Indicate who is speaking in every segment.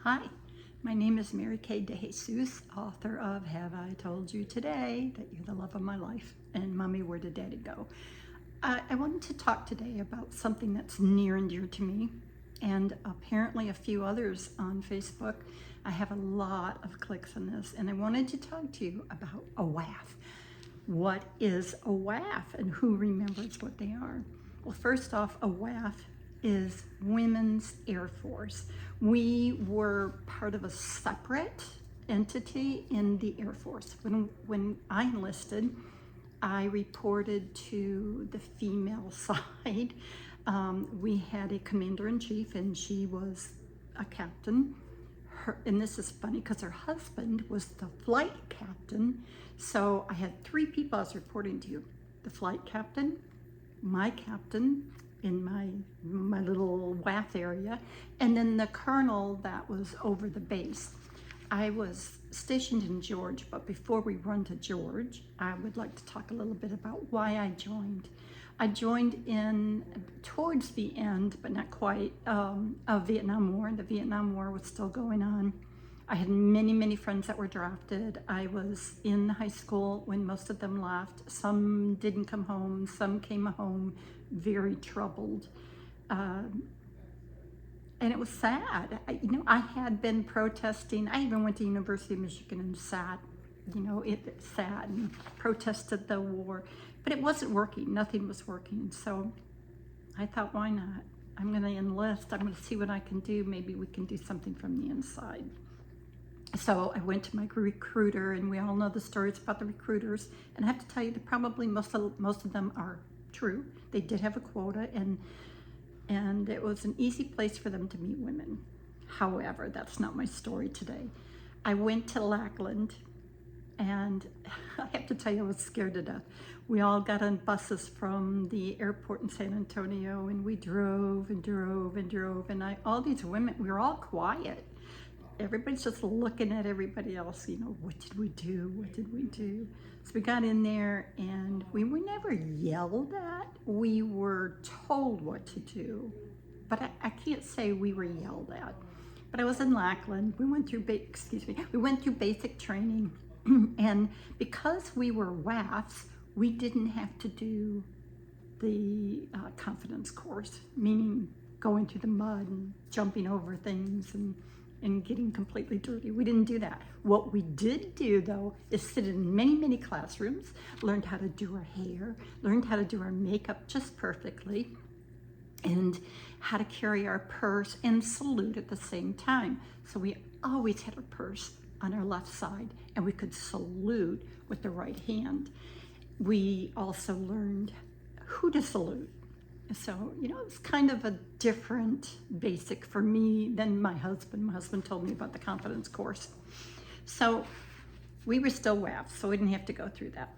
Speaker 1: Hi, my name is Mary Kay DeJesus, author of Have I Told You Today That You're the Love of My Life and Mommy, Where Did Daddy Go? I wanted to talk today about something that's near and dear to me, and apparently a few others on Facebook. I have a lot of clicks on this, and I wanted to talk to you about a WAF. What is a WAF and who remembers what they are? Well, first off, a WAF is Women's Air Force. We were part of a separate entity in the Air Force. When I enlisted, I reported to the female side. We had a commander-in-chief, and she was a captain. And this is funny because her husband was the flight captain. So I had three people I was reporting to: the flight captain, my captain in my little WAF area, and then the colonel that was over the base. I was stationed in George, but before we run to George, I would like to talk a little bit about why I joined. I joined in towards the end, but not quite, of Vietnam War. The Vietnam War was still going on. I had many friends that were drafted. I was in high school when most of them left. Some didn't come home, some came home very troubled. And it was sad. I had been protesting. I even went to University of Michigan and sat, sat and protested the war, but it wasn't working. Nothing was working. So I thought, why not? I'm going to enlist. I'm going to see what I can do. Maybe we can do something from the inside. So I went to my recruiter, and we all know the stories about the recruiters. And I have to tell you that probably most of them are true. They did have a quota, and it was an easy place for them to meet women. However, that's not my story today. I went to Lackland, and I have to tell you, I was scared to death. We all got on buses from the airport in San Antonio, and we drove and drove and drove, and all these women, we were all quiet. Everybody's just looking at everybody else, what did we do? What did we do? So we got in there, and we were never yelled at. We were told what to do, but I can't say we were yelled at. But I was in Lackland. We went through basic training, and because we were WAFs, we didn't have to do the confidence course, meaning going through the mud and jumping over things and getting completely dirty. We didn't do that. What we did do, though, is sit in many classrooms, learned how to do our hair, learned how to do our makeup just perfectly, and how to carry our purse and salute at the same time. So we always had our purse on our left side, and we could salute with the right hand. We also learned who to salute. So, it's kind of a different basic for me than my husband. My husband told me about the confidence course. So we were still WAF, so we didn't have to go through that.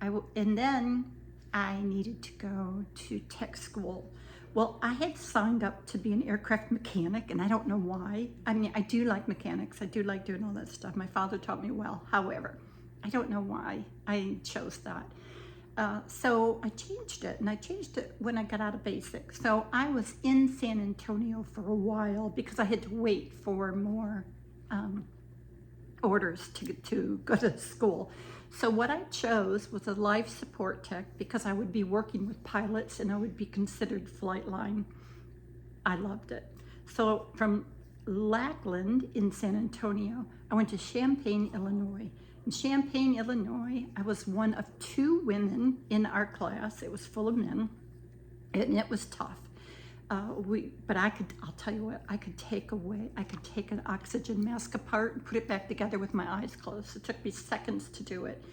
Speaker 1: And then I needed to go to tech school. Well, I had signed up to be an aircraft mechanic, and I don't know why. I mean, I do like mechanics. I do like doing all that stuff. My father taught me well. However, I don't know why I chose that. So I changed it, and I changed it when I got out of basic. So I was in San Antonio for a while because I had to wait for more orders to go to school. So what I chose was a life support tech because I would be working with pilots and I would be considered flight line. I loved it. So from Lackland in San Antonio, I went to Champaign, Illinois. In Champaign, Illinois, I was one of two women in our class. It was full of men, and it was tough. But I'll tell you what, I could take an oxygen mask apart and put it back together with my eyes closed. It took me seconds to do it.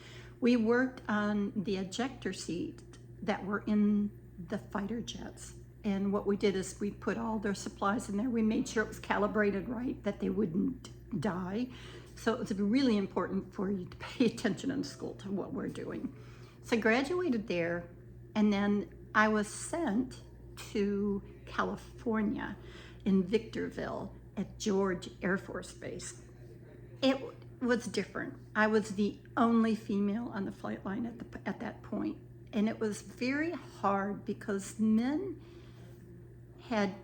Speaker 1: We worked on the ejector seat that were in the fighter jets. And what we did is we put all their supplies in there. We made sure it was calibrated right, that they wouldn't die. So it was really important for you to pay attention in school to what we're doing. So I graduated there, and then I was sent to California in Victorville at George Air Force Base. It was different. I was the only female on the flight line at that point. And it was very hard because men had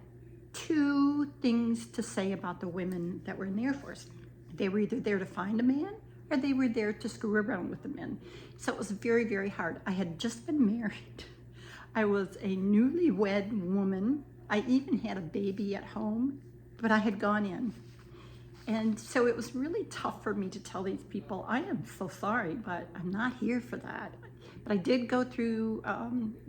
Speaker 1: two things to say about the women that were in the Air Force. They were either there to find a man or they were there to screw around with the men. So it was very, very hard. I had just been married. I was a newlywed woman. I even had a baby at home, but I had gone in. And so it was really tough for me to tell these people, I am so sorry, but I'm not here for that. But I did go through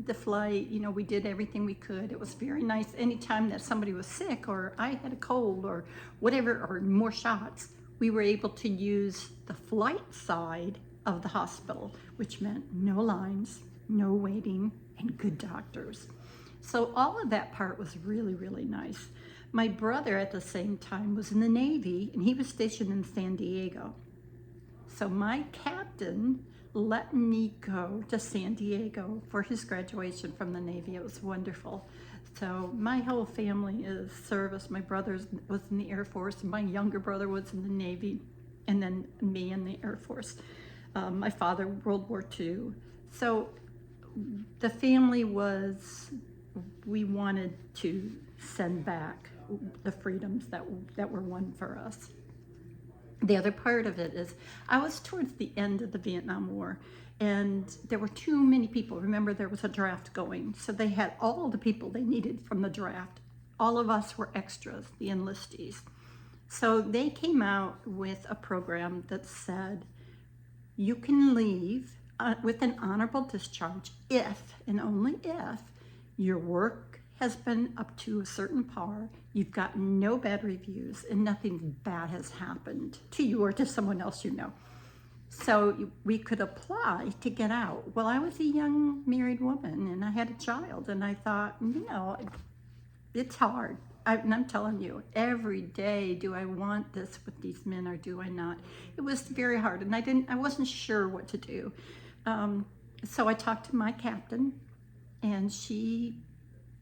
Speaker 1: the flight. You know, we did everything we could. It was very nice. Anytime that somebody was sick or I had a cold or whatever, or more shots, we were able to use the flight side of the hospital, which meant no lines, no waiting, and good doctors. So all of that part was really, really nice. My brother at the same time was in the Navy, and he was stationed in San Diego. So my captain let me go to San Diego for his graduation from the Navy. It was wonderful. So my whole family is service. My brother was in the Air Force, my younger brother was in the Navy, and then me in the Air Force. My father, World War II. So the family was, we wanted to send back the freedoms that were won for us. The other part of it is I was towards the end of the Vietnam War, and there were too many people. Remember, there was a draft going, so they had all the people they needed from the draft. All of us were extras, the enlistees. So they came out with a program that said you can leave with an honorable discharge if, and only if, your work has been up to a certain par, you've gotten no bad reviews, and nothing bad has happened to you or to someone else you know. So we could apply to get out. Well, I was a young married woman, and I had a child, and I thought, you know, it's hard. And I'm telling you, every day, do I want this with these men or do I not? It was very hard, and I wasn't sure what to do. So I talked to my captain, and she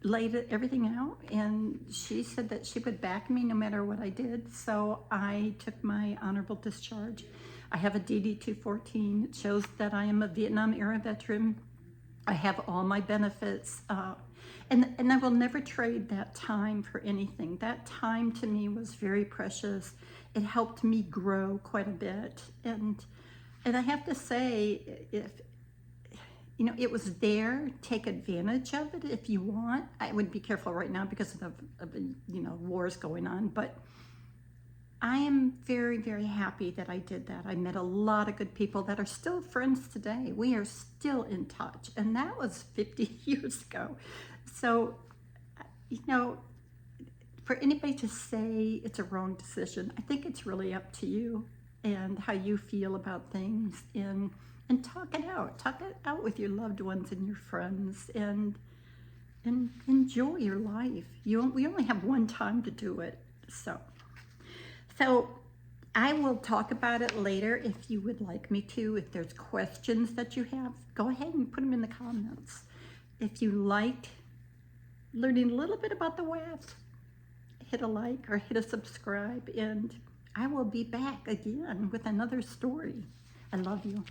Speaker 1: laid everything out, and she said that she would back me no matter what I did. So I took my honorable discharge. I have a DD-214. It shows that I am a Vietnam era veteran. I have all my benefits, and I will never trade that time for anything. That time to me was very precious. It helped me grow quite a bit, and I have to say, if you know, it was there. Take advantage of it if you want. I would be careful right now because of the you know, wars going on, but I am very, very happy that I did that. I met a lot of good people that are still friends today. We are still in touch, and that was 50 years ago. So, you know, for anybody to say it's a wrong decision, I think it's really up to you and how you feel about things, and talk it out. Talk it out with your loved ones and your friends, and enjoy your life. We only have one time to do it. So I will talk about it later if you would like me to. If there's questions that you have, go ahead and put them in the comments. If you like learning a little bit about the WAF, hit a like or hit a subscribe, and I will be back again with another story. I love you.